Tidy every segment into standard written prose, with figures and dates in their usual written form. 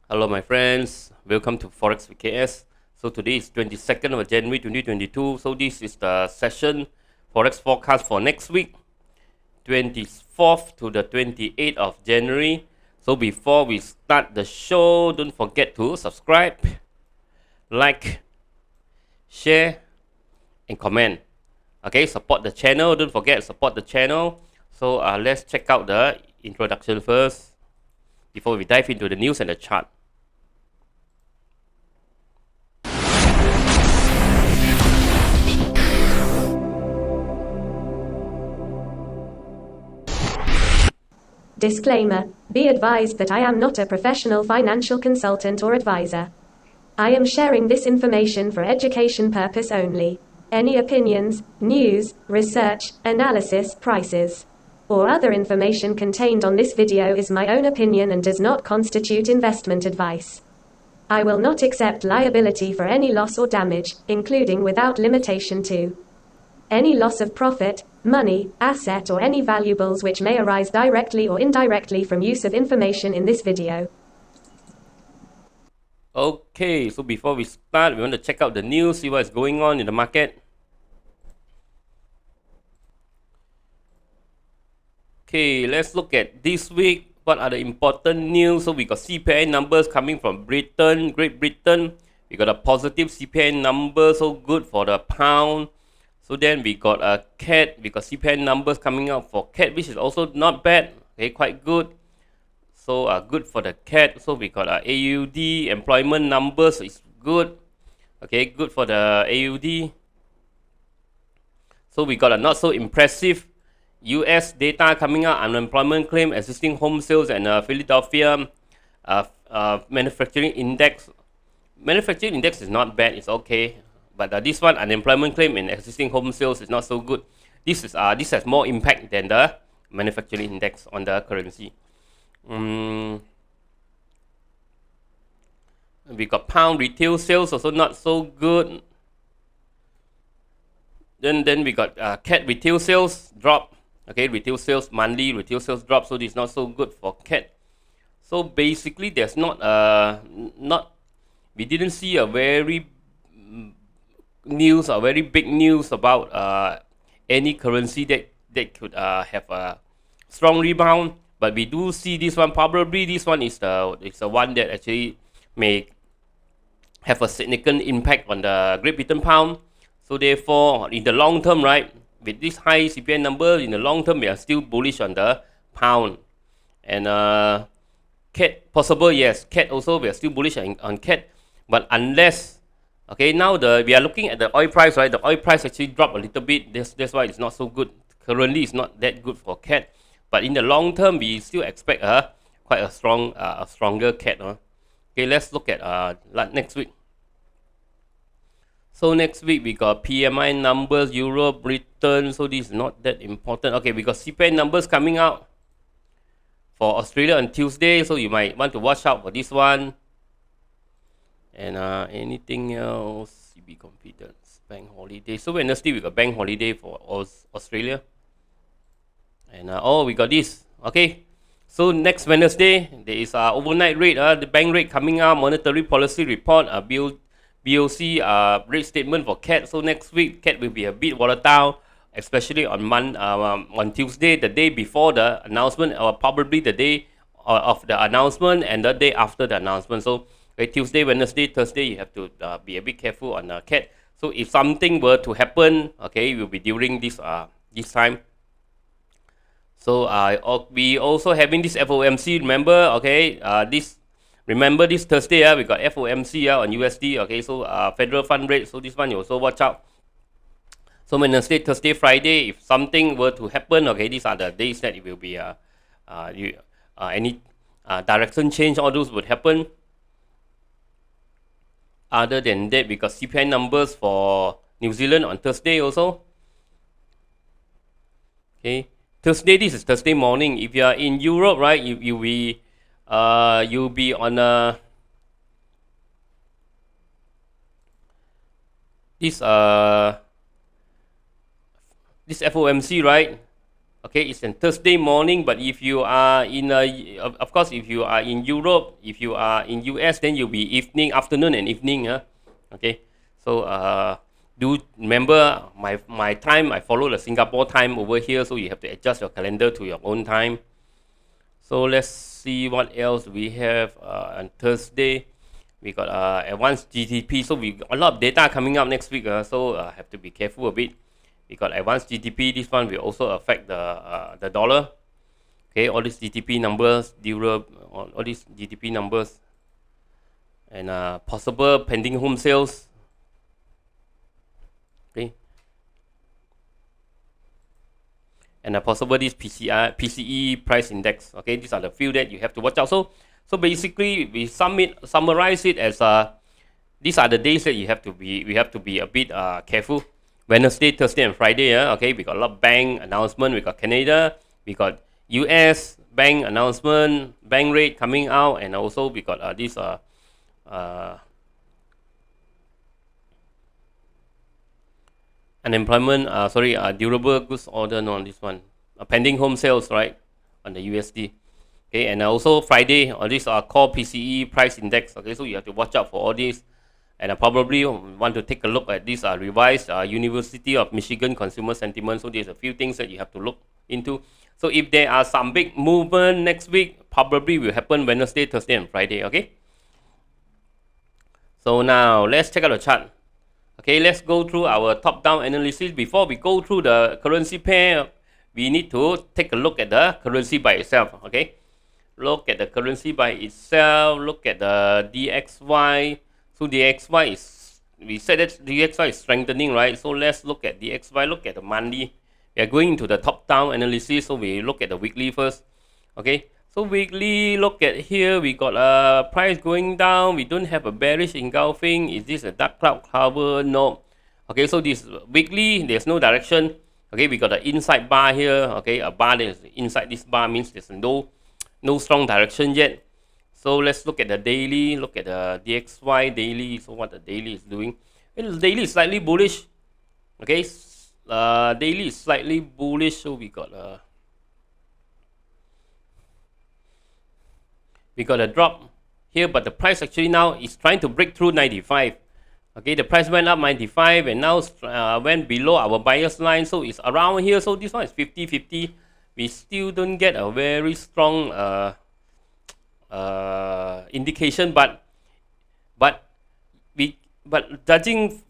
Hello my friends, welcome to Forex VKS. So today is 22nd of January 2022. So this is the session Forex forecast for next week, 24th to the 28th of January. So before we start the show, don't forget to subscribe, like, share and comment. Okay, support the channel. Don't forget support the channel. So let's check out the introduction first before we dive into the news and the chart. Disclaimer: be advised that I am not a professional financial consultant or advisor. I am sharing this information for education purpose only. Any opinions, news, research, analysis, prices, or other information contained on this video is my own opinion and does not constitute investment advice. I will not accept liability for any loss or damage, including without limitation to any loss of profit, money, asset or any valuables which may arise directly or indirectly from use of information in this video. Okay, so before we start, we want to check out the news, see what's going on in the market. Okay, let's look at this week. What are the important news? So we got CPI numbers coming from Britain, Great Britain. We got a positive CPI number, so good for the pound. So then we got a CAD, we got CPI numbers coming out for CAD, which is also not bad. Okay, quite good. So good for the CAD. So we got AUD employment numbers is good. Okay, good for the AUD. So we got a not so impressive US data coming out, unemployment claim, existing home sales, and Philadelphia manufacturing index. Manufacturing index is not bad, it's okay. But this one, unemployment claim and existing home sales is not so good. This has more impact than the manufacturing index on the currency. We got pound retail sales also not so good. Then we got CAD retail sales drop. Okay, retail sales monthly retail sales drop, so this is not so good for CAD. So basically, there's we didn't see a very very big news about any currency that could have a strong rebound. But we do see this one. Probably this one is the one that actually may have a significant impact on the Great Britain pound. So therefore, in the long term, right, with this high CPI number, in the long term, we are still bullish on the pound. And CAD possible, yes. CAD also, we are still bullish on CAD. But unless, okay, now we are looking at the oil price, right? The oil price actually dropped a little bit. That's why it's not so good. Currently, it's not that good for CAD. But in the long term, we still expect quite a stronger CAD. Okay, let's look at next week. So next week we got PMI numbers, Europe, Britain. So this is not that important. Okay, we got CPI numbers coming out for Australia on Tuesday. So you might want to watch out for this one. And anything else? CB confidence, bank holiday. So Wednesday we got bank holiday for Australia. And we got this. Okay. So next Wednesday there is overnight rate, the bank rate coming out, monetary policy report, BOC rate statement for CAD. So next week CAD will be a bit volatile, especially on Tuesday, the day before the announcement, or probably the day of the announcement and the day after the announcement. So okay, Tuesday, Wednesday, Thursday, you have to be a bit careful on CAD. So if something were to happen, okay, it will be during this time. So we also having this FOMC. Remember, okay, remember this Thursday, we got FOMC on USD. Okay, so federal fund rate. So this one you also watch out. So Wednesday, Thursday, Friday, if something were to happen, okay, these are the days that it will be any direction change. All those would happen. Other than that, we got CPI numbers for New Zealand on Thursday also. Okay. Thursday, this is Thursday morning. If you are in Europe, right, you'll be on this FOMC, right? Okay, it's on Thursday morning, but if you are in of course, if you are in Europe, if you are in US, then you'll be afternoon and evening. Okay, so do remember my time. I follow the Singapore time over here, so you have to adjust your calendar to your own time. So let's see what else we have on Thursday. We got advanced GDP, so we got a lot of data coming up next week. So have to be careful a bit. We got advanced GDP. This one will also affect the dollar. Okay, all these GDP numbers, Europe, all these GDP numbers, and possible pending home sales. Okay, and possible this PCE price index. Okay, these are the few that you have to watch out. So basically, we summarize it as these are the days that we have to be a bit careful. Wednesday, Thursday, and Friday. Okay, we got a lot of bank announcement. We got Canada, we got US bank announcement, bank rate coming out, and also we got this unemployment. Durable goods order. No, on this one, pending home sales, right, on the USD. Okay, and also Friday, all these are core PCE price index. Okay, so you have to watch out for all these. And I probably want to take a look at this revised University of Michigan consumer sentiment. So there's a few things that you have to look into. So if there are some big movement next week, probably will happen Wednesday, Thursday, and Friday. Okay. So now let's check out the chart. Okay, let's go through our top-down analysis. Before we go through the currency pair, we need to take a look at the currency by itself. Okay, look at the currency by itself. Look at the DXY. So DXY is, we said that DXY is strengthening, right? So let's look at DXY, look at the monthly. We are going into the top-down analysis, so we look at the weekly first. Okay, so weekly, look at here, we got a price going down. We don't have a bearish engulfing. Is this a dark cloud cover? No. Okay, so this weekly, there's no direction. Okay, we got the inside bar here. Okay, a bar that is inside this bar means there's no strong direction yet. So let's look at the daily, look at the DXY daily. So what the daily is doing. Well, the daily is slightly bullish. Okay, daily is slightly bullish. So we got a drop here, but the price actually now is trying to break through 95. Okay, the price went up 95 and now went below our buyer's line. So it's around here. So this one is 50-50. We still don't get a very strong indication, but judging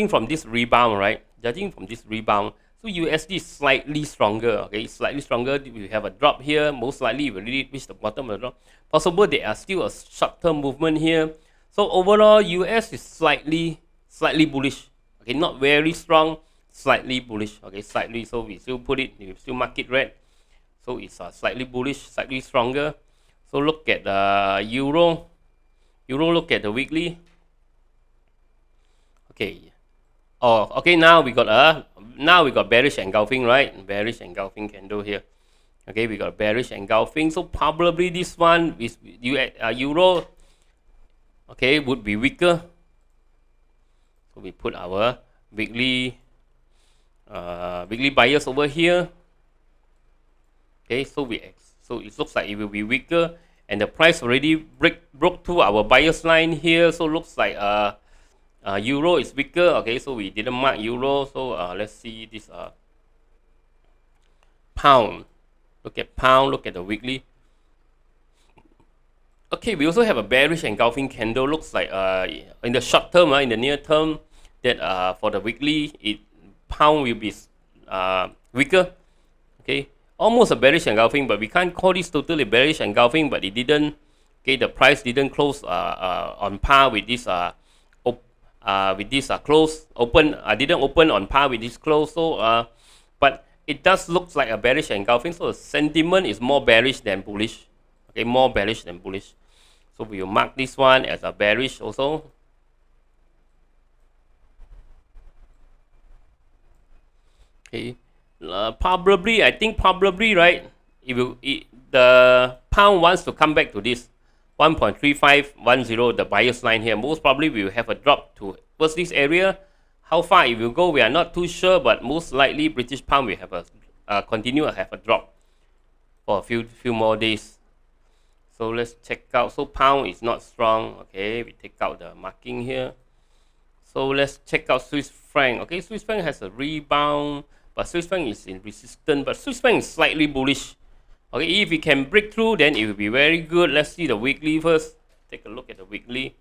from this rebound, right? Judging from this rebound, so USD is slightly stronger. Okay, slightly stronger. We have a drop here. Most likely, we really reach the bottom of the drop. Possible there are still a short-term movement here. So overall, US is slightly bullish. Okay, not very strong, slightly bullish. Okay, slightly. So we still mark it red. So it's slightly bullish, slightly stronger. So look at the euro. Look at the weekly. Okay. Oh, okay. Now we got bearish engulfing, right? Bearish engulfing candle here. Okay, we got bearish engulfing. So probably this one is euro. Okay, would be weaker. So we put our weekly buyers over here. Okay, so it looks like it will be weaker, and the price already broke through our buyer's line here. So looks like euro is weaker. Okay, so we didn't mark euro. So let's see this pound. Look at pound. Look at the weekly. Okay, we also have a bearish engulfing candle. Looks like in the short term, in the near term, that for the weekly, pound will be weaker. Okay, almost a bearish engulfing, but we can't call this totally bearish engulfing. But it didn't. Okay, the price didn't close on par with this close open. Didn't open on par with this close. So but it does look like a bearish engulfing. So the sentiment is more bearish than bullish. Okay, more bearish than bullish. So we will mark this one as a bearish also. Okay, probably, I think probably, right, the pound wants to come back to this 1.3510, the buyer's line here. Most probably we will have a drop towards this area. How far it will go, we are not too sure, but most likely British pound will have a continue to have a drop for a few more days. So let's check out. So pound is not strong. Okay, we take out the marking here. So let's check out Swiss franc. Okay, Swiss franc has a rebound, but Swiss franc is in resistance. But Swiss franc is slightly bullish. Okay, if we can break through, then it will be very good. Let's see the weekly first. Take a look at the weekly.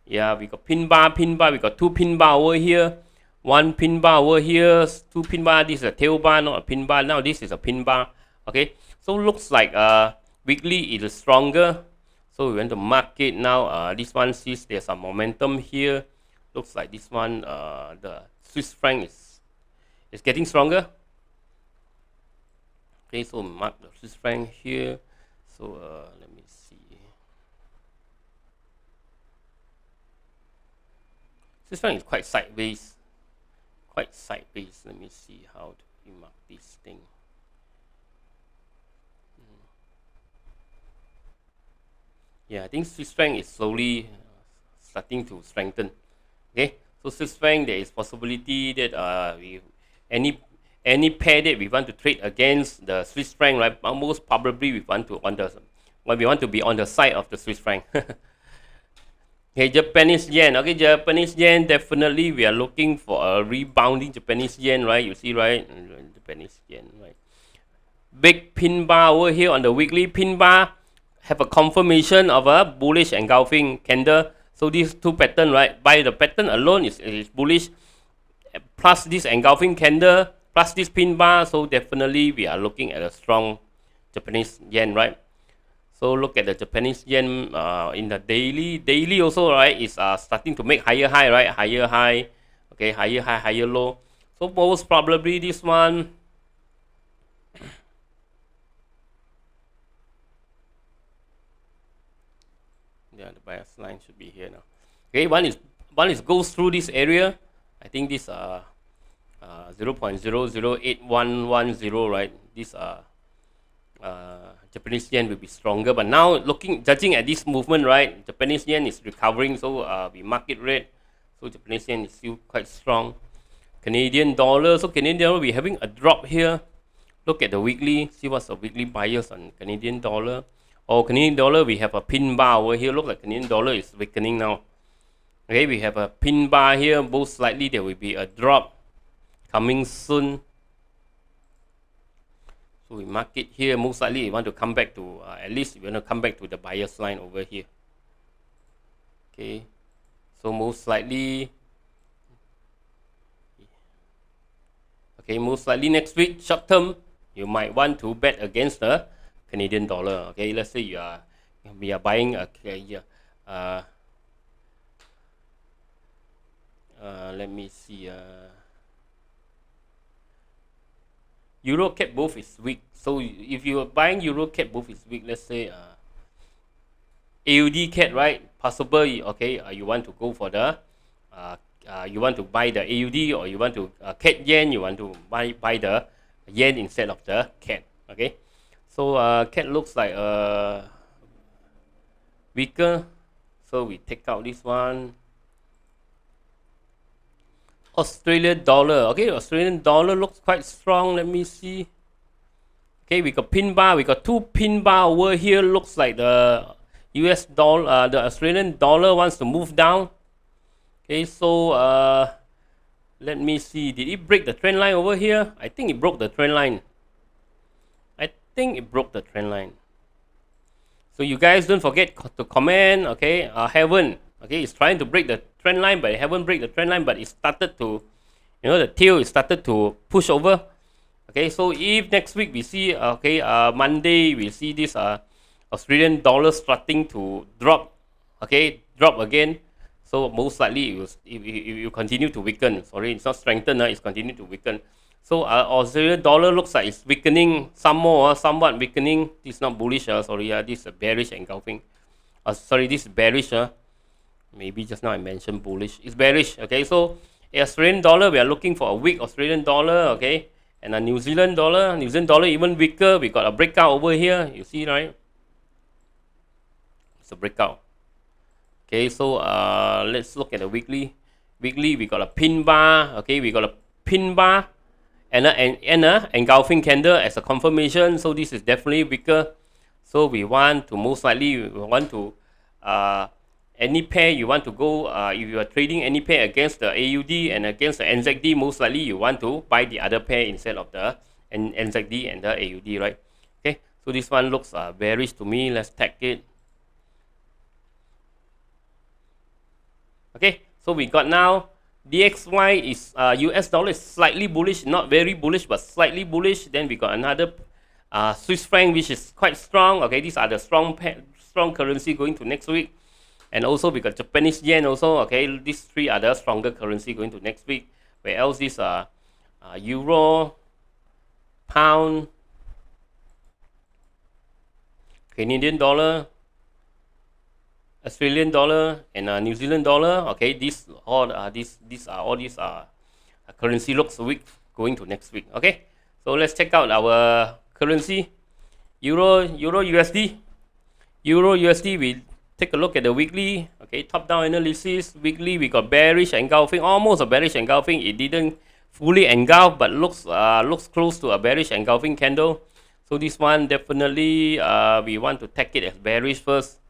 Yeah, we got pin bar. We got 2 pin bar over here. 1 pin bar over here. 2 pin bar. This is a tail bar, not a pin bar. Now this is a pin bar. Okay, so looks like weekly is stronger. So we want to mark it now. This one sees there's some momentum here. Looks like this one, the Swiss franc is getting stronger. Okay, so mark the Swiss franc here. So let me see. Swiss franc is quite sideways. Let me see how do we mark this thing. Yeah, I think Swiss franc is slowly starting to strengthen. Okay, so Swiss franc, there is possibility that any pair that we want to trade against the Swiss franc, right? Most probably we want to be on the side of the Swiss franc. Okay, Japanese yen. Okay, Japanese yen, definitely we are looking for a rebounding Japanese yen, right? You see, right? Japanese yen, right? Big pin bar over here on the weekly pin bar have a confirmation of a bullish engulfing candle. So these two pattern, right? By the pattern alone is bullish, plus this engulfing candle, plus this pin bar. So definitely we are looking at a strong Japanese yen, right? So look at the Japanese yen in the daily also, right? Is starting to make higher high, right? Higher high, okay, higher high, higher low. So most probably this one. Yeah, the bias line should be here now. Okay, one is goes through this area. I think this 0.008110, right? This Japanese yen will be stronger. But now judging at this movement, right? Japanese yen is recovering, so we mark it red. So Japanese yen is still quite strong. Canadian dollar. So Canadian dollar, we're having a drop here. Look at the weekly. See what's the weekly bias on Canadian dollar. Oh, Canadian dollar, we have a pin bar over here. Look like Canadian dollar is weakening now. Okay, we have a pin bar here. Most likely there will be a drop coming soon. So we mark it here. Most likely we want to come back to, at least we want to come back to the bias line over here. Okay, so most likely, most likely next week, short term, you might want to bet against the Canadian dollar. Okay, let's say we are buying let me see, EuroCAD both is weak. So if you are buying EuroCAD both is weak, let's say AUD CAD, right? Possible, okay, you want to go for the you want to buy the AUD, or you want to CAD yen, you want to buy the yen instead of the CAD. Okay, so CAD looks like weaker, so we take out this one. Australian dollar. Okay, Australian dollar looks quite strong. Let me see. Okay, we got pin bar. We got 2 pin bar over here. Looks like the US dollar, the Australian dollar wants to move down. Okay, so let me see. Did it break the trend line over here? I think it broke the trend line. So you guys don't forget to comment. Okay, haven't. Okay, it's trying to break the trend line, but it haven't break the trend line, but it started to, the tail is started to push over. Okay, so if next week we see, Monday we see this Australian dollar starting to drop, drop again. So most likely it will continue to weaken. Sorry, it's not strengthen, it's continue to weaken. So Australian dollar looks like it's weakening some more, somewhat weakening. This is not bullish, sorry, this is a bearish engulfing. Sorry, this is bearish. Maybe just now I mentioned bullish. It's bearish. Okay, so Australian dollar, we are looking for a weak Australian dollar. Okay, and a New Zealand dollar. New Zealand dollar even weaker. We got a breakout over here. You see, right? It's a breakout. Okay, so let's look at the weekly. Weekly, we got a pin bar. Okay, we got a pin bar and a engulfing candle as a confirmation. So this is definitely weaker. So we want to most likely we want to any pair you want to go, if you are trading any pair against the AUD and against the NZD, most likely you want to buy the other pair instead of the NZD and the AUD, right? Okay, so this one looks bearish to me. Let's tag it. Okay, so we got now DXY is US dollar is slightly bullish, not very bullish, but slightly bullish. Then we got another Swiss franc, which is quite strong. Okay, these are the strong currency going to next week. And also we got Japanese yen also. Okay, these three are the stronger currency going to next week. Where else is euro, pound, Canadian dollar, Australian dollar, and New Zealand dollar. Okay, these currency looks weak going to next week. Okay, so let's check out our currency. Euro USD. Euro USD, we take a look at the weekly. Okay, top down analysis. Weekly we got bearish engulfing, almost a bearish engulfing. It didn't fully engulf, but looks close to a bearish engulfing candle. So this one definitely we want to take it as bearish first.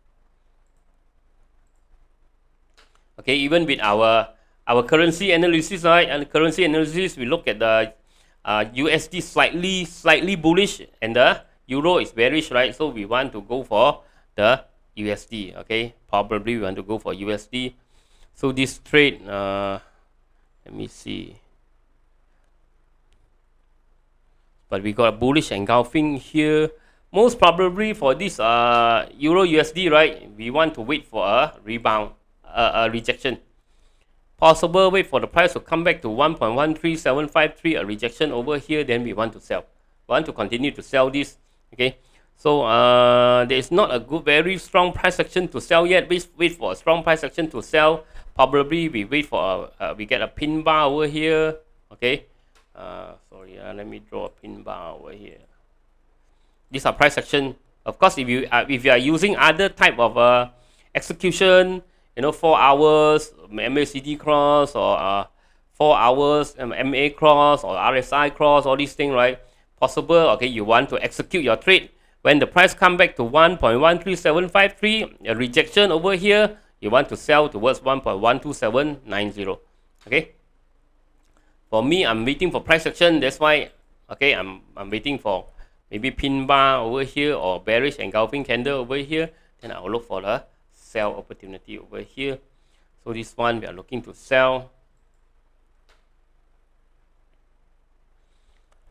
Okay, even with our currency analysis, right? And currency analysis, we look at the USD slightly bullish, and the euro is bearish, right? So we want to go for the USD. Okay, probably we want to go for USD. So this trade, let me see. But we got a bullish engulfing here. Most probably for this Euro USD, right? We want to wait for a rebound, a rejection. Possible wait for the price to come back to 1.13753, a rejection over here. Then we want to sell. We want to continue to sell this. Okay. So there is not a very strong price action to sell yet. Wait for a strong price action to sell. Probably we wait for we get a pin bar over here. Okay. Sorry, let me draw a pin bar over here. These are price action. Of course, if you are using other type of execution, 4 hours MACD cross, or 4 hours MA cross, or RSI cross, all these things, right? Possible. Okay, you want to execute your trade when the price come back to 1.13753, a rejection over here. You want to sell towards 1.12790. Okay. For me, I'm waiting for price action. That's why, okay, I'm waiting for maybe pin bar over here or bearish engulfing candle over here. Then I'll look for the sell opportunity over here. So this one we are looking to sell.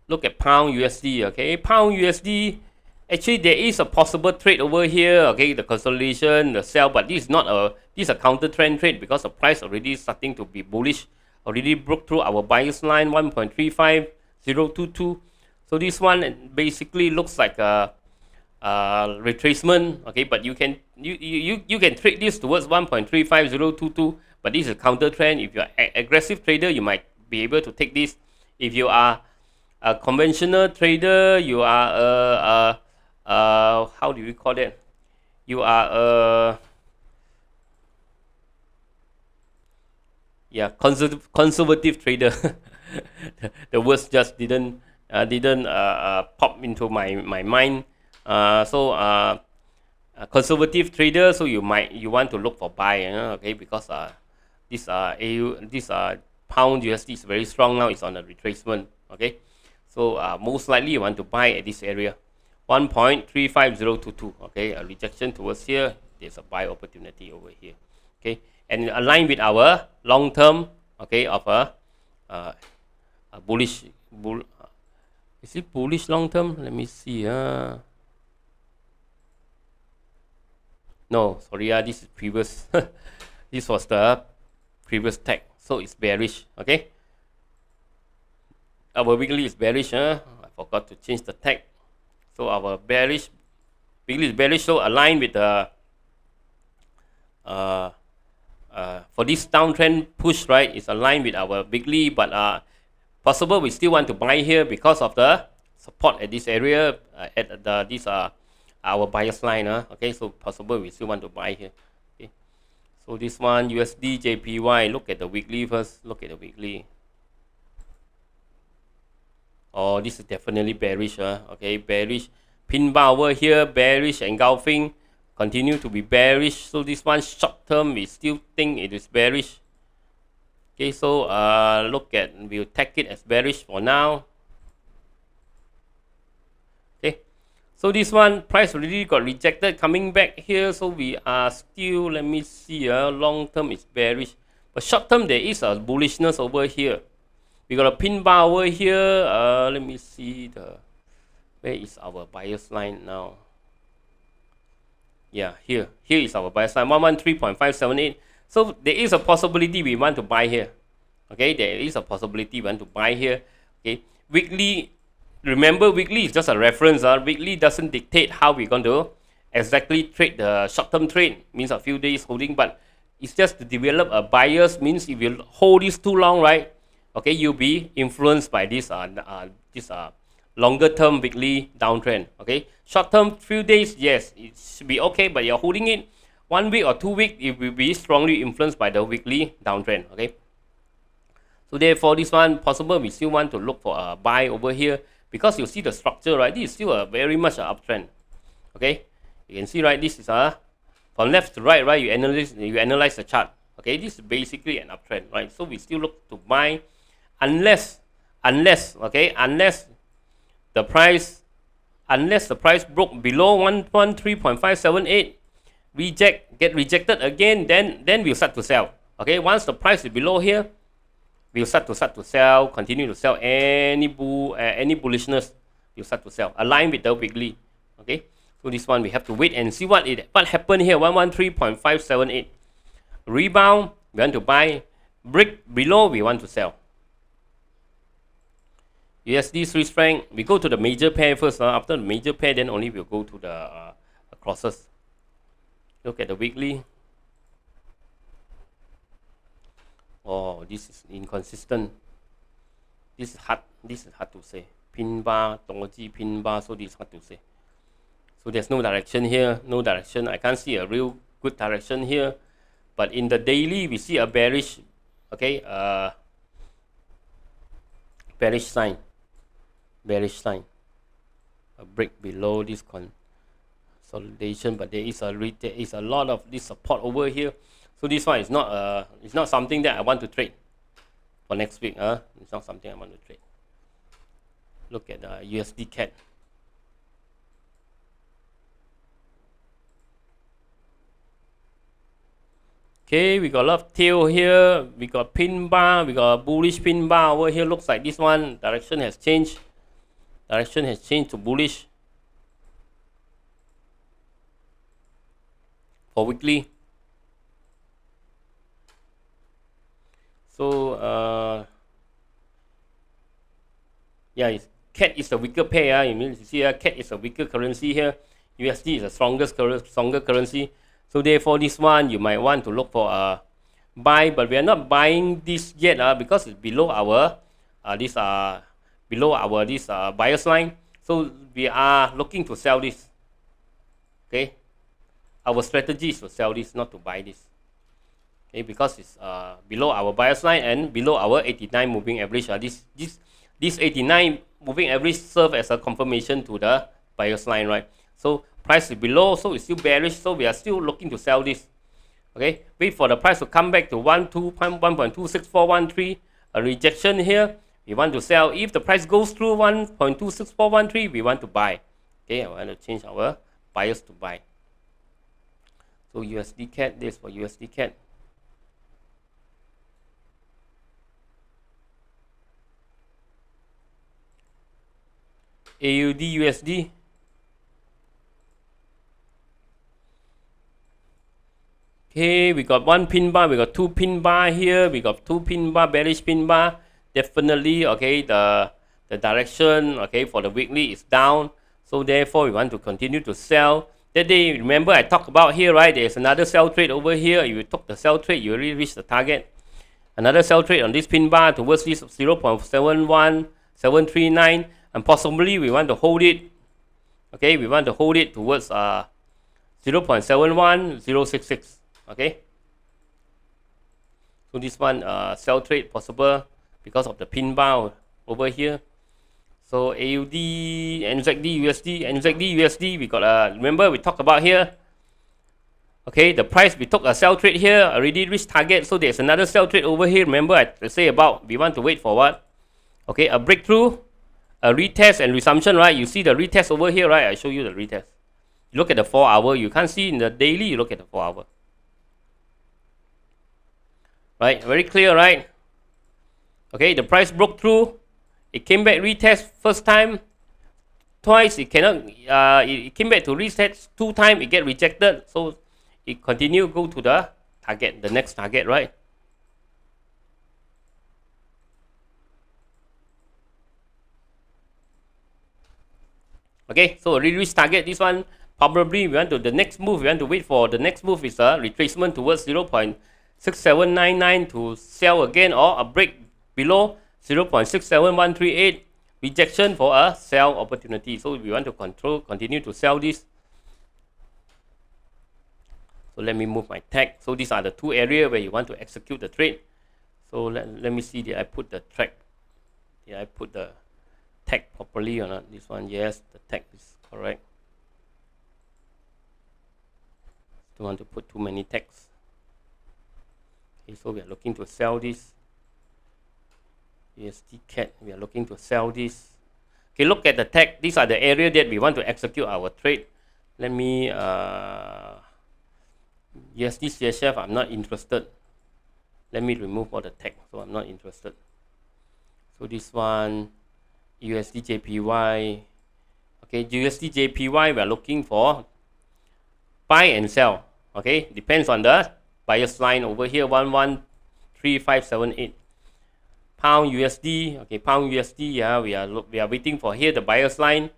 Look at pound USD. Okay, pound USD. Actually, there is a possible trade over here. Okay, the consolidation, the sell, but this is a counter trend trade because the price already starting to be bullish. Already broke through our buyer's line 1.35022. So this one basically looks like a retracement. Okay, but you can trade this towards 1.35022. But this is a counter trend. If you're an aggressive trader, you might be able to take this. If you are a conventional trader, you are how do we call it? You are conservative trader. The words just didn't pop into my mind. Conservative trader. So you want to look for buy. Okay, because this pound USD is very strong now. It's on a retracement. Okay, so most likely you want to buy at this area, 1.35022. Okay, a rejection towards here. There's a buy opportunity over here. Okay, and align with our long term. Okay, of a bullish is it bullish long term? Let me see. No, sorry. This is previous. This was the previous tag, so it's bearish. Okay. Our weekly is bearish. I forgot to change the tag. So our weekly is bearish. So align with the for this downtrend push, right? It's aligned with our weekly, but possible we still want to buy here because of the support at this area at our buyer's line. Okay, so possible we still want to buy here. Okay, so this one USD JPY. Look at the weekly first. Look at the weekly. Oh, this is definitely bearish. Okay, bearish. Pin bar over here, bearish, engulfing. Continue to be bearish. So this one short term, we still think it is bearish. Okay, so we'll take it as bearish for now. Okay, so this one price already got rejected, coming back here. So we are still, let me see, long term is bearish, but short term there is a bullishness over here. We got a pin bar over here. Let me see where is our buyer's line now. Yeah, here is our buyer's line, 113.578. So there is a possibility we want to buy here. Okay, there is a possibility we want to buy here. Okay, weekly, remember weekly is just a reference. Weekly doesn't dictate how we're going to exactly trade the short-term trade, means a few days holding, but it's just to develop a bias. Means if you hold this too long, right? Okay, you'll be influenced by this longer term weekly downtrend. Okay, short term few days, yes, it should be okay, but you're holding it 1 week or 2 weeks, it will be strongly influenced by the weekly downtrend. Okay, so therefore this one possible we still want to look for a buy over here, because you see the structure, right? This is still a very much an uptrend. Okay, you can see, right, this is from left to right, right? You analyze the chart. Okay, this is basically an uptrend, right? So we still look to buy, unless the price broke below 113.578, get rejected again, then we'll start to sell. Okay, once the price is below here, we'll start to sell, continue to sell any bullishness. We'll start to sell, align with the weekly. Okay, so this one we have to wait and see what happened here. 113.578 rebound, we want to buy. Break below, we want to sell. USD Swiss franc, we go to the major pair first. After the major pair, then only we'll go to the crosses. Look at the weekly. Oh, this is inconsistent. This is hard to say. Pin bar, doji pin bar, so this is hard to say. So there's no direction here, no direction. I can't see a real good direction here. But in the daily, we see a bearish, okay, bearish sign. A break below this consolidation, but there is a lot of this support over here. So this one is not something that I want to trade for next week. It's not something I want to trade. Look at the USDcad. Okay, we got a lot of tail here. We got pin bar. We got a bullish pin bar over here. Looks like this one direction has changed. Direction has changed to bullish for weekly. So yeah, CAD is a weaker pair. You see, CAD is a weaker currency here. USD is a stronger currency. So therefore, this one you might want to look for a buy, but we are not buying this yet because it's below our buyer's line. So we are looking to sell this. Okay, our strategy is to sell this, not to buy this. Okay, because it's below our buyer's line and below our 89 moving average. This 89 moving average serve as a confirmation to the buyer's line, right? So price is below, so it's still bearish, so we are still looking to sell this. Okay, wait for the price to come back to 1.26413, a rejection here, we want to sell. If the price goes through 1.26413, we want to buy. Okay, I want to change our bias to buy. So USDcad, this for USDcad. AUD USD. Okay, we got one pin bar, we got two pin bar here, we got two pin bar, bearish pin bar. Definitely, okay, the direction, okay, for the weekly is down. So therefore, we want to continue to sell. That day, remember I talked about here, right? There's another sell trade over here. If you took the sell trade, you already reached the target. Another sell trade on this pin bar towards this 0.71739, and possibly we want to hold it. Okay, we want to hold it towards 0.71066. Okay, so this one sell trade possible because of the pin bar over here. So AUD, NZD, USD, NZD, USD, we got a, remember we talked about here. Okay, the price, we took a sell trade here, already reached target, so there's another sell trade over here. Remember I say about, we want to wait for what? Okay, a breakthrough, a retest and resumption, right? You see the retest over here, right? I show you the retest. You look at the 4 hour, you can't see in the daily, you look at the 4 hour. Right, very clear, right? Okay, the price broke through, it came back retest first time, twice, it cannot, it came back to retest 2 times, it get rejected, so it continue go to the target, the next target, right? Okay, so already reached target. This one probably we want to, the next move, we want to wait for the next move is a retracement towards 0.6799 to sell again, or a break below 0.67138, rejection for a sell opportunity. So we want to continue to sell this. So let me move my tag. So these are the 2 areas where you want to execute the trade. So let me see, did I put the track? Did I put the tag properly or not? This one, yes, the tag is correct. Don't want to put too many tags. Okay, so we are looking to sell this. USDcad, we are looking to sell this. Okay, look at the tag. These are the area that we want to execute our trade. Let me, USD CHF, I'm not interested. Let me remove all the tag, so I'm not interested. So this one, USD JPY. Okay, USD JPY, we are looking for buy and sell. Okay, depends on the buyer's line over here, 113578. Pound USD, okay, pound USD, yeah, we are waiting for here the buyer's line.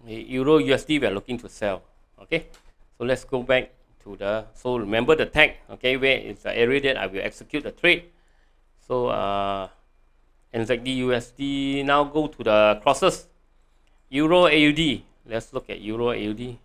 Okay, Euro USD, we are looking to sell. Okay, so let's go back to the, so remember the tag, okay, where is the area that I will execute the trade. So NZD USD, now go to the crosses. Euro AUD, let's look at Euro AUD.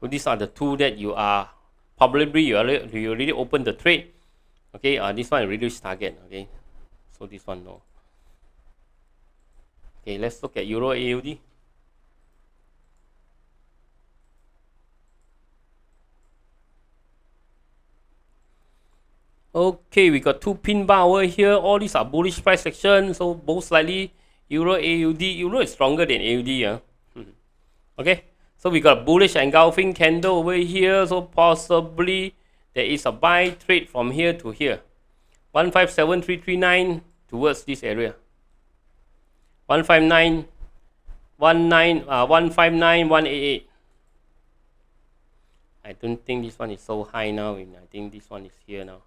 So these are the 2 that you are probably you already open the trade. Okay, this one reduce target. Okay, so this one no. Okay, let's look at Euro AUD. Okay, we got 2 pin bar over here. All these are bullish price action. So most likely Euro AUD. Euro is stronger than AUD. Okay, so we got bullish engulfing candle over here. So possibly there is a buy trade from here to here. 157339 towards this area. 159,188. I don't think this one is so high now. I think this one is here now.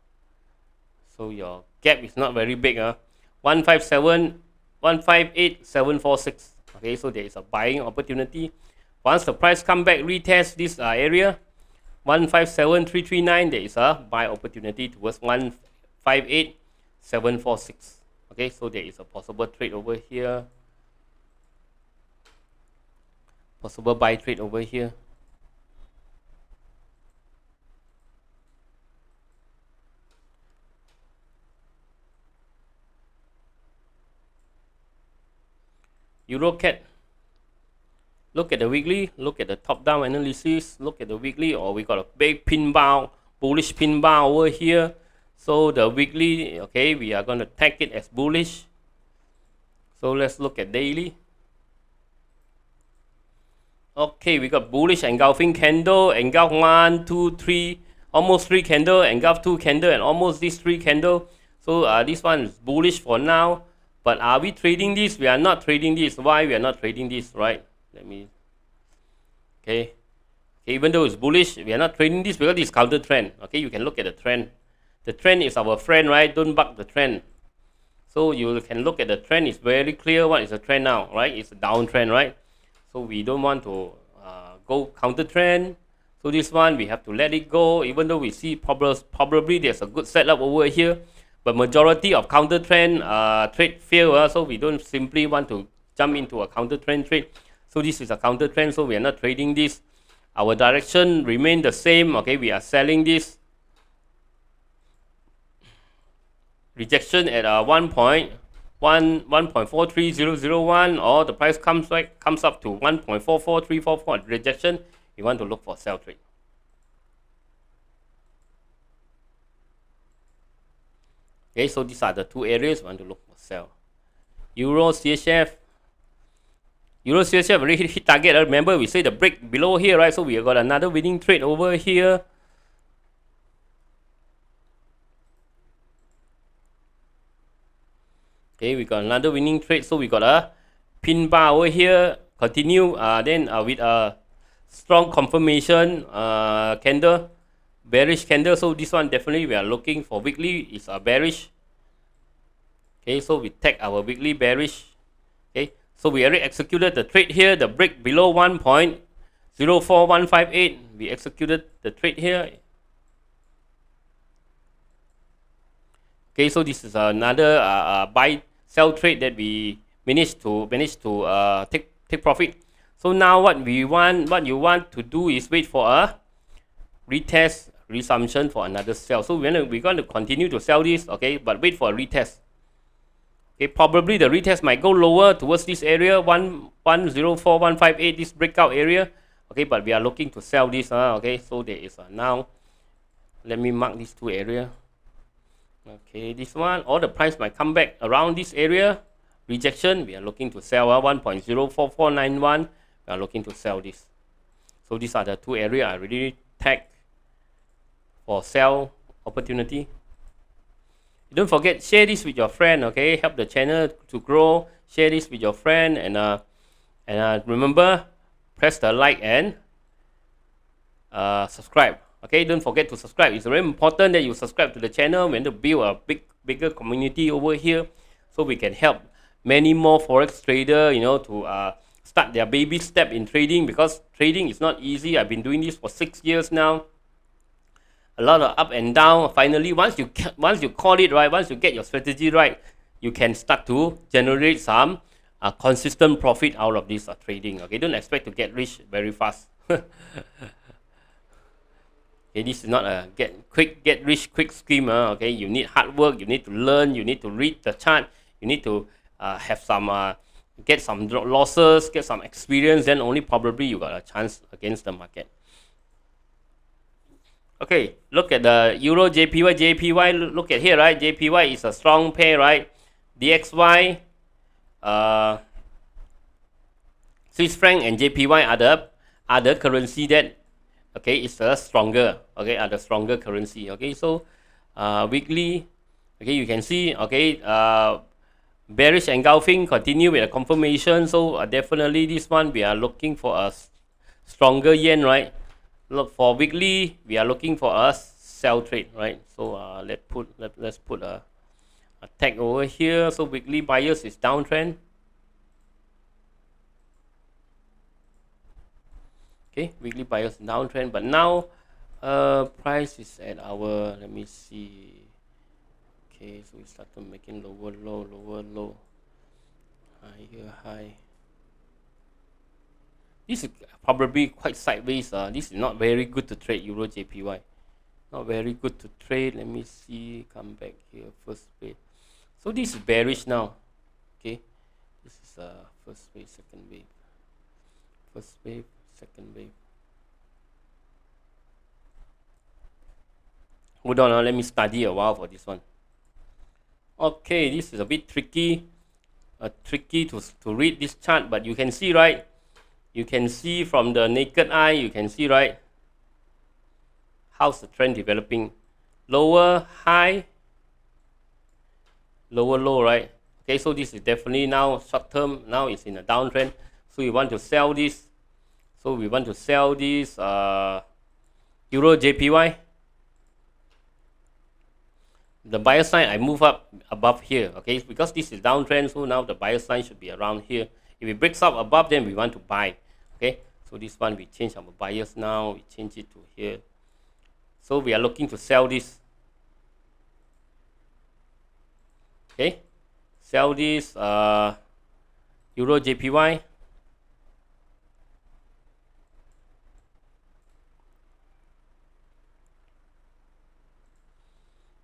So your gap is not very big. 158,746. Okay, so there is a buying opportunity. Once the price come back, retest this area, 157,339, there is a buy opportunity towards 158,746. Okay, so there is a possible trade over here. Possible buy trade over here. EuroCAD. Look at the weekly, look at the top-down analysis, look at the weekly, or we got a big pin bar, bullish pin bar over here. So the weekly, okay, we are going to tag it as bullish. So let's look at daily. Okay, we got bullish engulfing candle, engulf 1, 2, 3, almost 3 candle, engulf 2 candle, and almost these 3 candle. So this one is bullish for now. But are we trading this? We are not trading this. Why we are not trading this, right? Let me, okay, even though it's bullish, we are not trading this because it's counter trend. Okay, you can look at the trend. The trend is our friend, right? Don't buck the trend. So you can look at the trend. It's very clear what is the trend now, right? It's a downtrend, right? So we don't want to go counter trend. So this one we have to let it go, even though we see probably there's a good setup over here. but majority of counter trend trade fail, so we don't simply want to jump into a counter trend trade. So this is a counter trend, so we are not trading this. Our direction remain the same. Okay, we are selling this. Rejection at 1.43001, or the price comes up to 1.44344. Rejection, you want to look for sell trade. Okay, so these are the two areas we want to look for sell. Euro CHF already hit target. Remember, we say the break below here, right? So we have got another winning trade over here. Okay, we got another winning trade. So we got a pin bar over here. Continue then with a strong confirmation candle, bearish candle. So this one definitely we are looking for weekly is a bearish. Okay, so we take our weekly bearish. Okay, so we already executed the trade here. The break below 1.04158. We executed the trade here. Okay, so this is another buy sell trade that we managed to take profit. So now what you want to do is wait for a retest resumption for another sell. So we're going to continue to sell this, okay, but wait for a retest. Okay, probably the retest might go lower towards this area 1.10458, this breakout area. Okay, but we are looking to sell this. Okay, so there is now. Let me mark these two areas. Okay, this one, or the price might come back around this area. Rejection, we are looking to sell 1.04491. We are looking to sell this. So these are the two areas I really tagged for sell opportunity. Don't forget, share this with your friend. Okay, help the channel to grow. Share this with your friend, and remember, press the like and subscribe. Okay, don't forget to subscribe. It's very important that you subscribe to the channel. We want to build a bigger community over here, so we can help many more forex trader, to start their baby step in trading, because trading is not easy. I've been doing this for 6 years now. A lot of up and down. Finally, once you call it right, once you get your strategy right, you can start to generate some consistent profit out of this trading. Okay, don't expect to get rich very fast. Okay, this is not a get rich quick scheme. Okay, you need hard work. You need to learn. You need to read the chart. You need to have some get some losses, get some experience. Then only probably you got a chance against the market. Okay, look at the Euro JPY. JPY, look at here, right? JPY is a strong pair, right? DXY, Swiss franc and JPY are the currency that, okay, it's a stronger, okay, are the stronger currency. Okay, so weekly, okay, you can see, okay, bearish engulfing continue with a confirmation. So definitely this one we are looking for a stronger yen, right? Look for weekly, we are looking for a sell trade, right? So let's put a tag over here. So weekly bias is downtrend. Okay, weekly bias downtrend, but now price is at our, let me see. Okay, so we started making lower low, higher high. This is probably quite sideways. This is not very good to trade Euro JPY. Not very good to trade. Let me see. Come back here. First wave. So this is bearish now. Okay. This is first wave, second wave. First wave, second wave. Hold on. Let me study a while for this one. Okay, this is a bit tricky. Tricky to read this chart, but you can see, right? You can see from the naked eye, you can see, right, how's the trend developing. Lower high, lower low, right? Okay, so this is definitely now short term. Now it's in a downtrend. So we want to sell this. So we want to sell this Euro JPY. The buyer sign, I move up above here, okay, because this is downtrend. So now the buyer sign should be around here. If it breaks up above, then we want to buy. Okay, so this one we change our buyers now. We change it to here. So we are looking to sell this. Okay, sell this Euro JPY.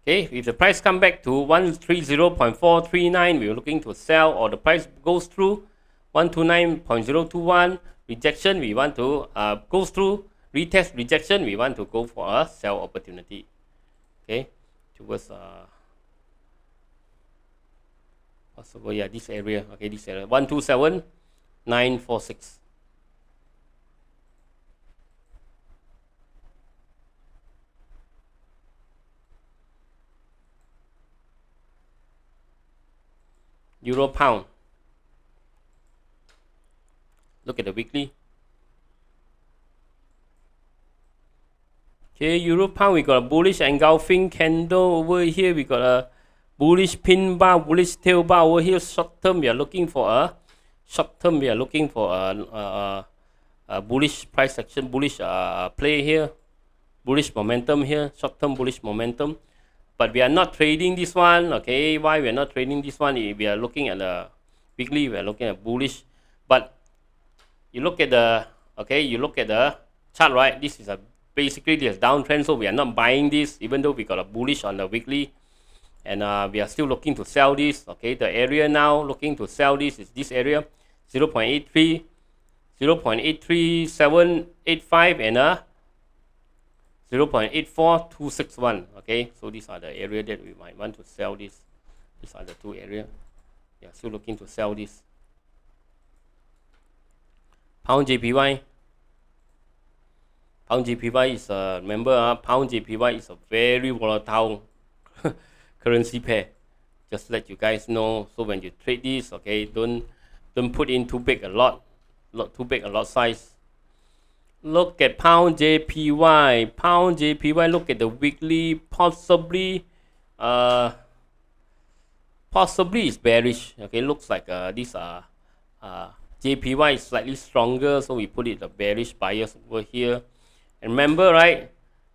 Okay, if the price come back to 130.439, we're looking to sell, or the price goes through 129.021 rejection, we want to goes through retest rejection, we want to go for a sell opportunity. Okay, towards possible, yeah, this area. Okay, this area 127.946. Euro pound. Look at the weekly. Okay, Euro pound, we got a bullish engulfing candle over here. We got a bullish pin bar, bullish tail bar over here. Short term, we are looking for a bullish price action, bullish play here, bullish momentum here, short term bullish momentum. But we are not trading this one. Okay, why we are not trading this one? We are looking at the weekly. We are looking at bullish, but you look at the chart, right? This is basically this downtrend, so we are not buying this, even though we got a bullish on the weekly, and we are still looking to sell this. Okay, the area now looking to sell this is this area, 0.83, 0.83785, and 0.84261. Okay, so these are the area that we might want to sell this. These are the two areas. We are still looking to sell this. Pound JPY. Pound JPY is remember, Pound JPY is a very volatile currency pair. Just let you guys know. So when you trade this, okay, don't put in too big a lot size. Look at Pound JPY. Pound JPY. Look at the weekly. Possibly is bearish. Okay, looks like these are JPY is slightly stronger, so we put it a bearish bias over here. And remember, right?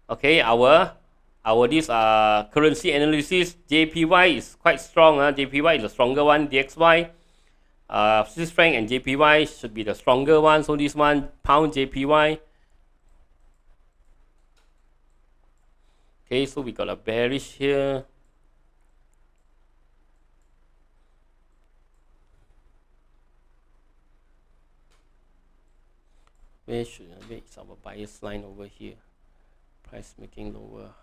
Okay, our this currency analysis, JPY is quite strong. JPY is the stronger one. DXY, Swiss franc and JPY should be the stronger one. So this one, Pound JPY. Okay, so we got a bearish here. Where is our bias line over here? Price making lower.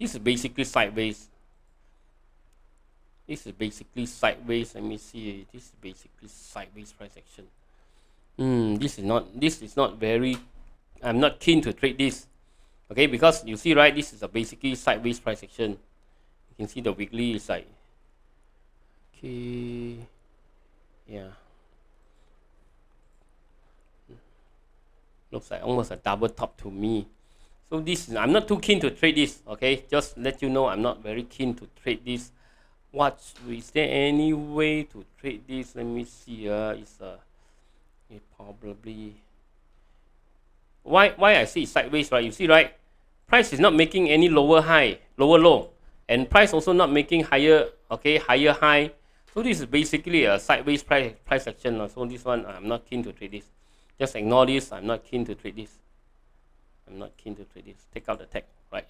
This is basically sideways. Let me see. This is basically sideways price action. This is not very. I'm not keen to trade this. Okay, because you see, right? This is a basically sideways price action. You can see the weekly is like, okay, yeah. Looks like almost a double top to me. So this I'm not too keen to trade this. Okay, just let you know I'm not very keen to trade this. Is there any way to trade this? Let me see. It probably. Why I see it sideways, right? You see, right? Price is not making any lower high, lower low, and price also not making higher. Okay, higher high. So this is basically a sideways price action. So this one I'm not keen to trade this. Just ignore this. I'm not keen to trade this. Take out the tag, right?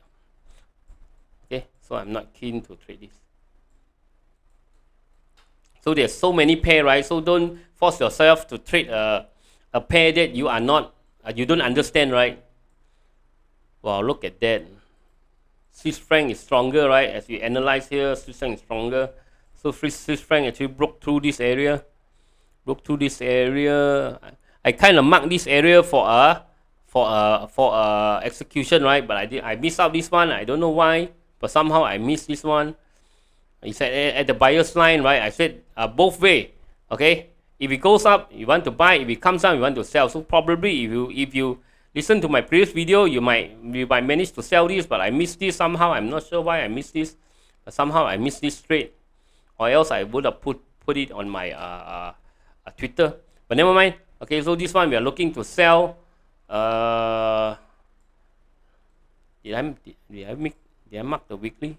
Okay, so I'm not keen to trade this. So there's so many pair, right? So don't force yourself to trade a pair that you are not, you don't understand, right? Wow, look at that. Swiss franc is stronger, right? As we analyze here, Swiss franc is stronger. So Swiss franc actually broke through this area. I kind of marked this area for execution, right? But I missed out this one. I don't know why, but somehow I missed this one. He said at the buyer's line, right? I said both way. Okay, if it goes up, you want to buy. If it comes down, you want to sell. So probably if you listen to my previous video, you might manage to sell this, but I missed this somehow. I'm not sure why I missed this, but somehow I missed this trade, or else I would have put it on my Twitter. But never mind. Okay, so this one we are looking to sell. Did I mark the weekly?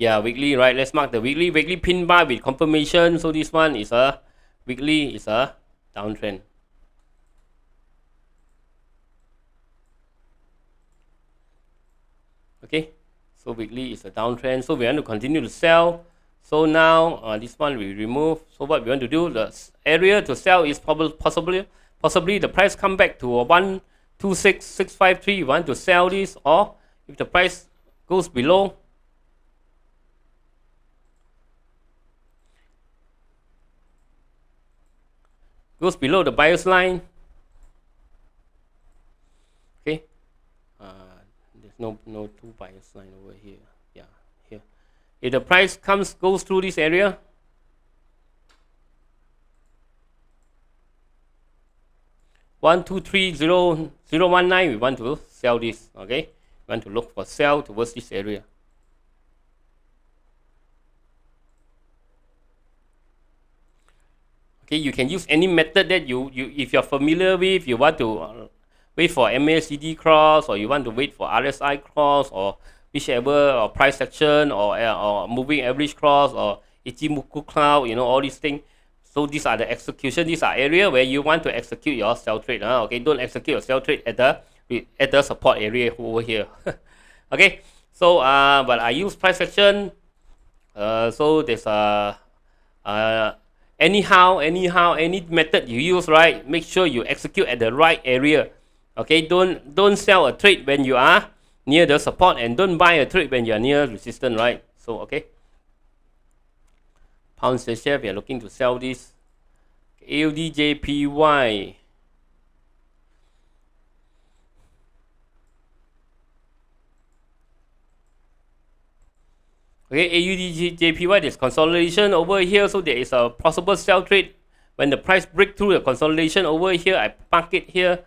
Yeah, weekly, right? Let's mark the weekly pin bar with confirmation. So this one is a weekly, is a downtrend. Okay, so weekly is a downtrend. So we want to continue to sell. So now this one we remove. So what we want to do, the area to sell is possibly the price come back to 126,653. You want to sell this, or if the price goes below, the buyer's line. Okay, there's no two buyer's line over here. Yeah, here. If the price goes through this area, 1230019, we want to sell this. Okay, we want to look for sell towards this area. Okay, you can use any method that you if you're familiar with. You want to wait for MACD cross, or you want to wait for RSI cross, or whichever, or price action, or moving average cross, or Ichimoku cloud, you know, all these things. So these are the execution. These are area where you want to execute your sell trade. Okay, don't execute your sell trade at the support area over here. Okay, so but I use price action. So there's anyhow, any method you use, right? Make sure you execute at the right area. Okay, don't sell a trade when you are near the support, and don't buy a trade when you are near resistance, right? So okay. Pound share, we are looking to sell this. AUD JPY. Okay, AUD JPY, there's consolidation over here, so there is a possible sell trade when the price break through the consolidation over here. I mark it here.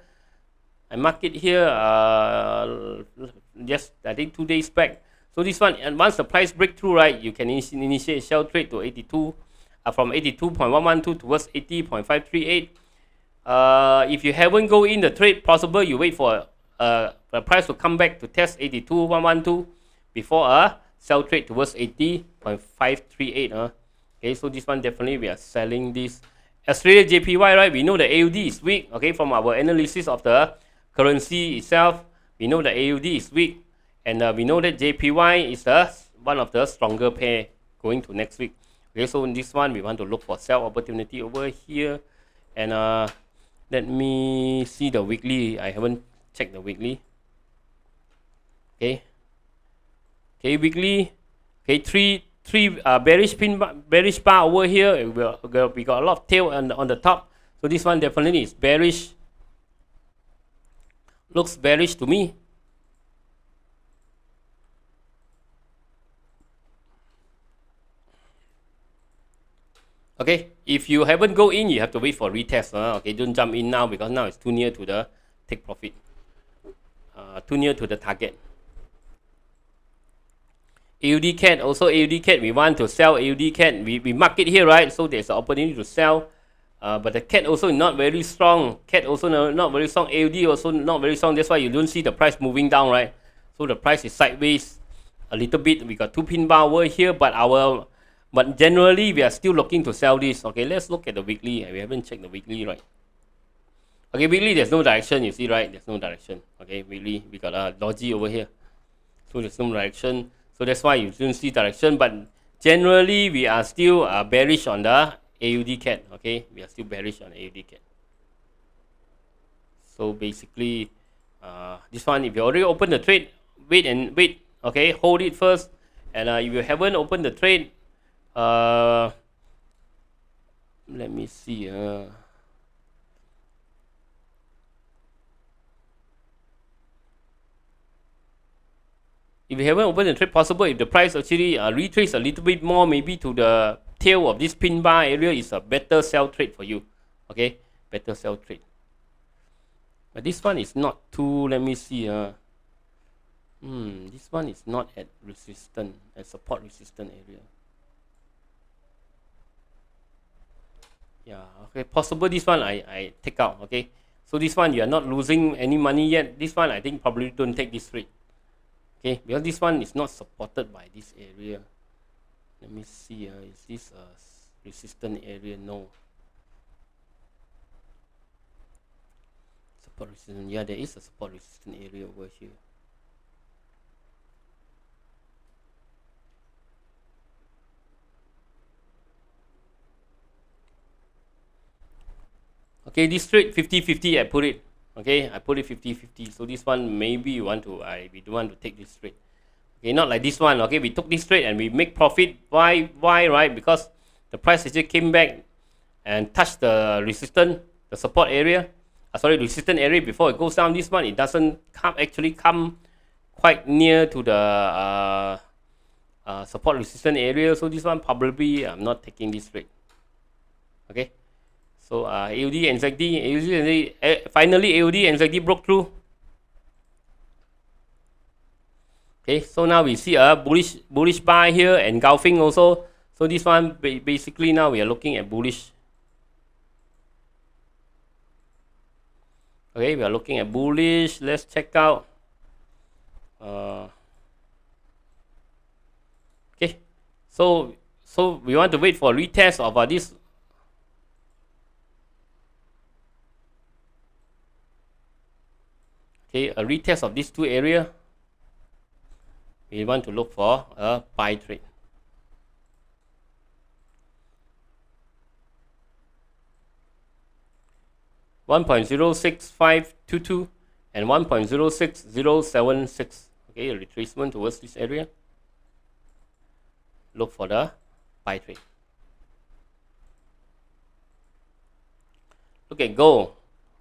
Just I think 2 days back. So this one, and once the price break through, right, you can initiate sell trade to 82, from 82.112 towards 80.538. If you haven't go in the trade, possible you wait for the price to come back to test 82.112 before a sell trade towards 80.538. Okay, so this one definitely we are selling this. Australia JPY, right? We know the AUD is weak. Okay, from our analysis of the currency itself, we know the AUD is weak. And we know that JPY is one of the stronger pair going to next week. Okay, so in this one, we want to look for sell opportunity over here. And let me see the weekly. I haven't checked the weekly. Okay. Okay, weekly. Okay, three bearish bar over here. We got a lot of tail on the top. So this one definitely is bearish. Looks bearish to me. Okay, if you haven't go in, you have to wait for retest. Okay, don't jump in now, because now it's too near to the take profit. Too near to the target. AUD CAD, also AUD CAD, we want to sell AUD CAD. We mark it here, right? So there's an opportunity to sell. But the CAD also not very strong. CAD also not very strong. AUD also not very strong. That's why you don't see the price moving down, right? So the price is sideways a little bit. We got two pin bar over here, but generally we are still looking to sell this. Okay, let's look at the weekly. We haven't checked the weekly, right? Okay, weekly there's no direction. You see, right? There's no direction. Okay, weekly we got a dodgy over here. So there's no direction. So that's why you don't see direction. But generally we are still bearish on the AUD CAD. Okay, we are still bearish on AUD CAD. So basically, this one, if you already open the trade, wait. Okay, hold it first. And if you haven't opened the trade, let me see. If you haven't opened the trade, possible if the price actually retrace a little bit more, maybe to the tail of this pin bar area, is a better sell trade for you. Okay, better sell trade. But this one is not too. Let me see. This one is not at resistance, at support resistance area. Yeah, okay, possible this one I take out. Okay, so this one you are not losing any money yet. This one I think probably don't take this trade. Okay, because this one is not supported by this area. Let me see. Is this a resistant area? No. Support resistant. Yeah, there is a support resistant area over here. Okay, this trade 50-50 I put it. Okay, I put it 50-50. So this one maybe we don't want to take this trade. Okay, not like this one. Okay, we took this trade and we make profit. Why, right? Because the price actually came back and touched the resistance, the support area. Resistant area before it goes down. This one, it doesn't actually come quite near to the support resistant area. So this one probably I'm not taking this trade. Okay. So AUD and ZD, finally AUD and ZD broke through. Okay, so now we see a bullish buy here, engulfing also. So this one basically now we are looking at bullish. Okay, we are looking at bullish. Let's check out. Okay, so we want to wait for a retest of this. Okay, a retest of these two areas. We want to look for a buy trade. $1.06522 and 1.06076. Okay, a retracement towards this area. Look for the buy trade. Look at gold.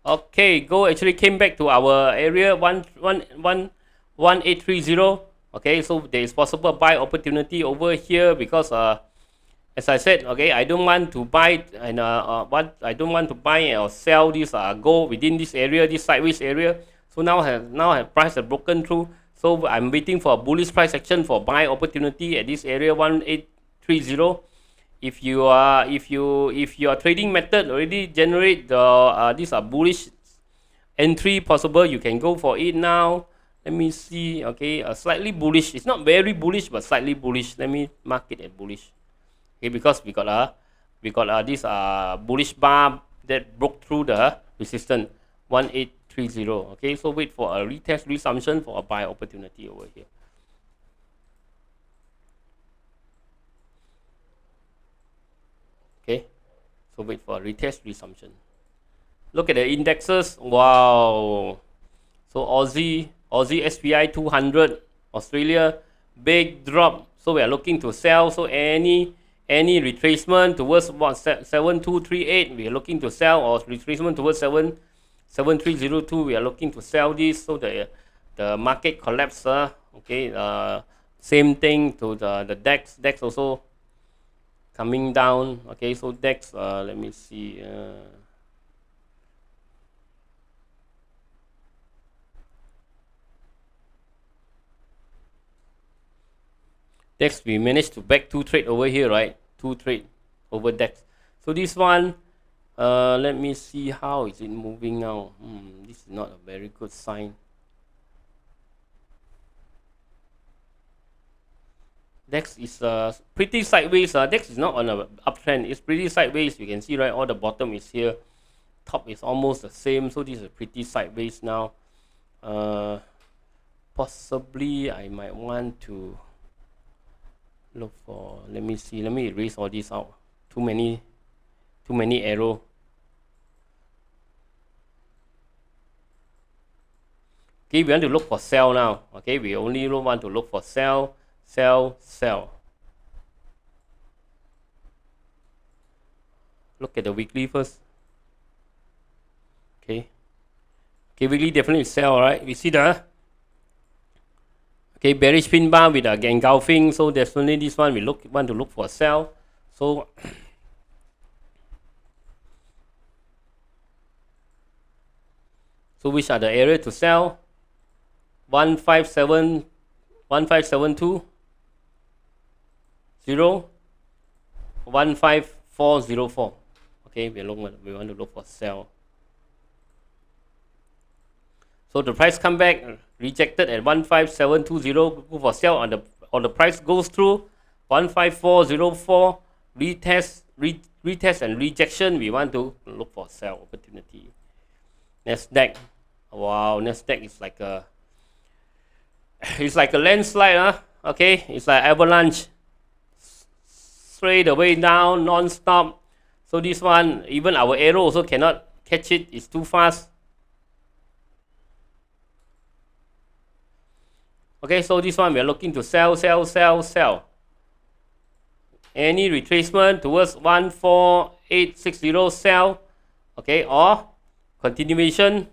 Okay, gold actually came back to our area 1830. Okay, so there is possible buy opportunity over here because as I said, okay, I don't want to buy and I don't want to buy or sell this gold within this area, this sideways area. So now price has broken through. So I'm waiting for a bullish price action for buy opportunity at this area 1830. If your trading method already generate the these are bullish entry possible, you can go for it now. Let me see. Okay, slightly bullish. It's not very bullish, but slightly bullish. Let me mark it at bullish. Okay, because we got this bullish bar that broke through the resistance 1830. Okay, so wait for a retest resumption for a buy opportunity over here. Okay, so wait for a retest resumption. Look at the indexes. Wow. So Aussie SPI 200, Australia, big drop. So we are looking to sell. So any retracement towards 7238, we are looking to sell, or retracement towards 7302, we are looking to sell this. So the market collapse. Okay, same thing to the DAX. DAX also coming down. Okay, so DAX, let me see. DAX, we managed to back two trade over here, right? Two trade over DAX. So this one, let me see how is it moving now. This is not a very good sign. DAX is pretty sideways. DAX is not on an uptrend. It's pretty sideways. You can see, right? All the bottom is here. Top is almost the same. So this is pretty sideways now. Possibly I might want to look for, let me see, let me erase all this out. Too many arrow. Okay, we want to look for sell now. Okay, we only want to look for sell. Look at the weekly first. Okay, weekly definitely sell, right? We see the bearish pin bar with a engulfing. So definitely this one we want to look for a sell. So which are the area to sell? 1572 15404. Okay, we want to look for sell. So the price come back, rejected at 15720, go for sell on the price goes through 15404, retest and rejection, we want to look for sell opportunity. Nasdaq, wow, Nasdaq is like a landslide, huh? Okay, it's like avalanche, straight away down, non-stop. So this one, even our arrow also cannot catch it, it's too fast. Okay, so this one we are looking to sell. Any retracement towards 14860, sell. Okay, or continuation.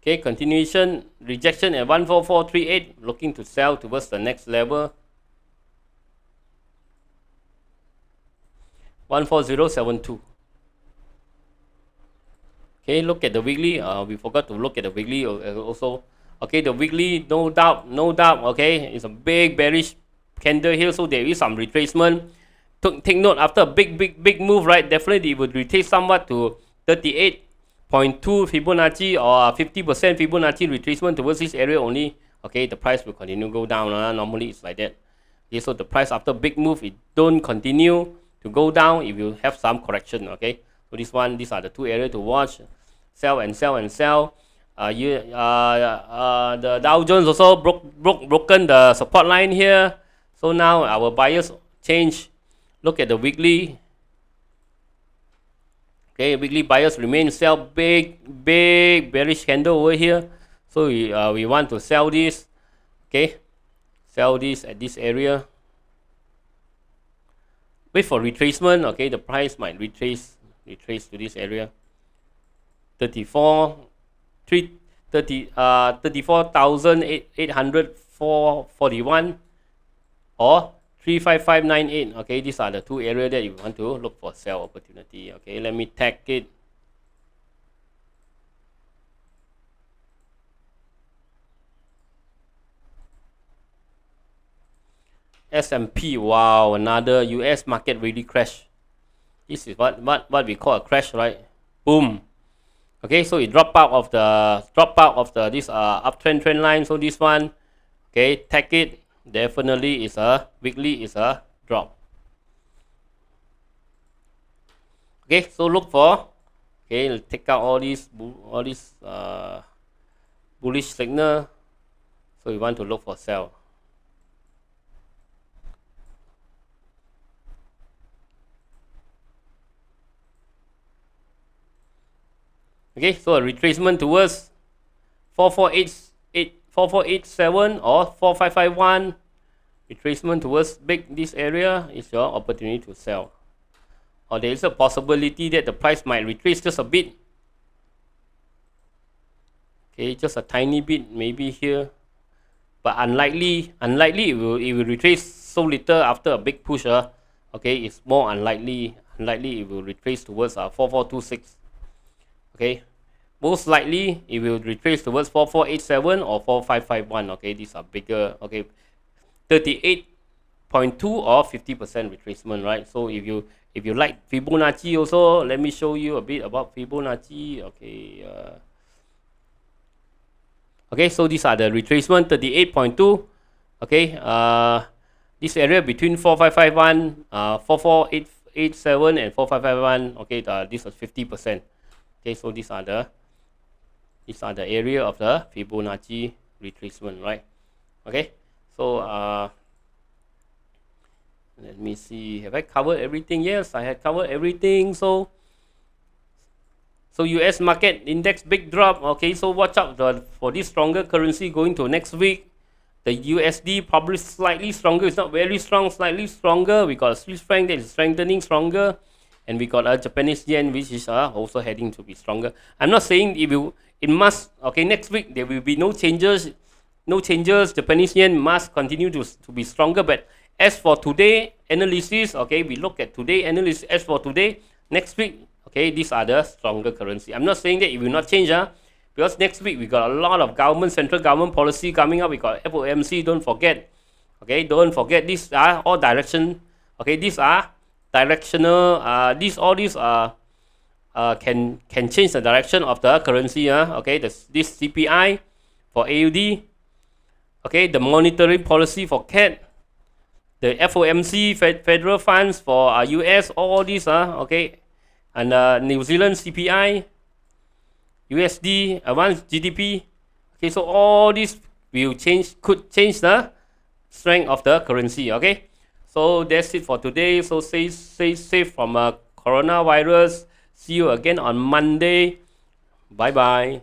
Okay, continuation, rejection at 14438, looking to sell towards the next level. 14072. Okay, look at the weekly. We forgot to look at the weekly also. Okay, the weekly, no doubt. Okay, it's a big bearish candle here, so there is some retracement. Take note, after a big move, right? Definitely it would retrace somewhat to 38.2 Fibonacci or 50% Fibonacci retracement towards this area only. Okay, the price will continue to go down. Normally it's like that. Okay, so the price after big move, it don't continue to go down. It will have some correction. Okay, so these are the two areas to watch. Sell and sell. The Dow Jones also broken the support line here. So now our buyers change. Look at the weekly. Okay, weekly buyers remain sell, big bearish candle over here. So we want to sell this. Okay, sell this at this area. Wait for retracement. Okay, the price might retrace to this area. 34,841 or 35598. Okay, these are the two areas that you want to look for sell opportunity. Okay, let me tag it. S&P, wow, another US market really crashed. This is what we call a crash, right? Boom. Okay, so it dropped out of this uptrend trend line. So this one, okay, tag it. Definitely is a weekly is a drop. Okay, so look for, okay, take out all these bullish signal. So we want to look for sell. Okay, so a retracement towards 4487 or 4551. Retracement towards this area is your opportunity to sell. Or there is a possibility that the price might retrace just a bit. Okay, just a tiny bit maybe here. But unlikely it will retrace so little after a big push. Okay, it's more unlikely it will retrace towards 4426. Okay, most likely it will retrace towards 4487 or 4551. Okay, these are bigger. Okay, 38.2 or 50% retracement, right? So if you like Fibonacci also, let me show you a bit about Fibonacci. Okay, okay, so these are the retracement, 38.2. Okay, this area between 4551, 44887 and 4551. Okay, this is 50%. Okay, so these are the area of the Fibonacci retracement, right? Okay, so let me see, have I covered everything? Yes, I had covered everything. So US market index big drop. Okay, so watch out for this stronger currency going to next week. The USD probably slightly stronger. It's not very strong, slightly stronger. We got a Swiss franc that is strengthening stronger. And we got a Japanese yen, which is also heading to be stronger. I'm not saying it must. Okay, next week there will be no changes. Japanese yen must continue to be stronger. But as for today analysis, okay, we look at today analysis. As for today, next week, okay, these are the stronger currency. I'm not saying that it will not change, because next week we got a lot of central government policy coming up. We got FOMC. Don't forget. Okay, don't forget, these are all direction. Okay, these are directional. All these can change the direction of the currency. Okay, this CPI for AUD. Okay, the monetary policy for CAD, the FOMC federal funds for US, all these. Okay, and New Zealand CPI, USD, advanced GDP. Okay, so all these could change the strength of the currency. Okay, so that's it for today. So stay safe from coronavirus. See you again on Monday. Bye bye.